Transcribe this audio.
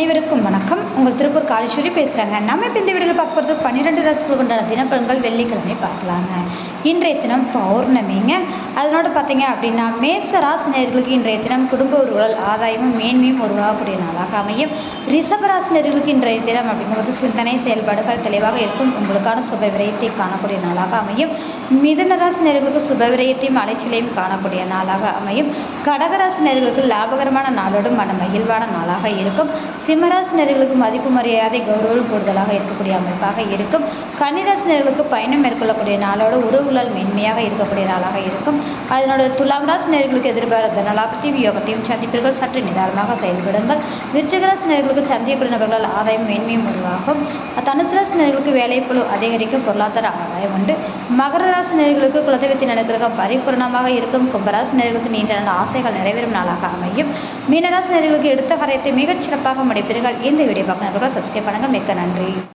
அனைவருக்கும் வணக்கம். உங்கள் திருப்பூர் காளீஸ்வரி பேசுகிறாங்க. நம்ம இப்போ இந்த வீடியோவில் பார்க்க போகிறது 12 ராசிகளுக்கு உண்டான தினப்பலன்கள் வெள்ளிக்கிழமை பார்க்கலாங்க. இன்றைய தினம் பௌர்ணமிங்க. அதனோடு பார்த்தீங்க அப்படின்னா மேச ராசி நேயர்களுக்கு இன்றைய தினம் குடும்ப உறவுகள் ஆதாயமும் மேன்மையும் உருவாகக்கூடிய நாளாக அமையும். ரிஷப ராசி நேயர்களுக்கு இன்றைய தினம் அப்படிங்கும்போது சிந்தனை செயல்பாடுகள் தெளிவாக இருக்கும். உங்களுக்கான சுப விரயத்தை காணக்கூடிய நாளாக அமையும். மிதுன ராசி நேயர்களுக்கு சுப விரயத்தையும் அலைச்சலையும் காணக்கூடிய நாளாக அமையும். கடகராசி நேயர்களுக்கு லாபகரமான நாளோடு மன மகிழ்வான நாளாக இருக்கும். சிம்மராசி நேயர்களுக்கு மதிப்பு மரியாதை கௌரவம் கூடுதலாக இருக்கக்கூடிய அமைப்பாக இருக்கும். கன்னிராசி நேயர்களுக்கு பயணம் மேற்கொள்ளக்கூடிய நாளோடு உறவுகளால் மென்மையாக இருக்கக்கூடிய நாளாக இருக்கும். அதனோட துலாம் ராசி நேயர்களுக்கு எதிர்பாராத நலாபத்தையும் யோகத்தையும் சந்திப்பீர்கள். சற்று நிதானமாக செயல்படுங்கள். விருச்சிகராசி நேயர்களுக்கு சந்திக்கக்கூடிய நபர்களால் ஆதாயம் மேன்மையும் உருவாகும். தனுசு ராசி நேயர்களுக்கு வேலைப்பளு அதிகரிக்கும். பொருளாதார ஆதாயம் உண்டு. மகர ராசி நேயர்களுக்கு குலதெய்வத்தின் அனுகிரகம் பரிபூர்ணமாக இருக்கும். கும்பராசி நேயர்களுக்கு நீண்ட நாள் ஆசைகள் நிறைவேறும் நாளாக அமையும். மீனராசி நேயர்களுக்கு எடுத்த காரியத்தை மிகச் சிறப்பாக முடிப்பீர்கள். இந்த வீடியோ பார்க்க நண்பர்கள் சப்ஸ்கிரைப் பண்ணுங்க. மிக்க நன்றி.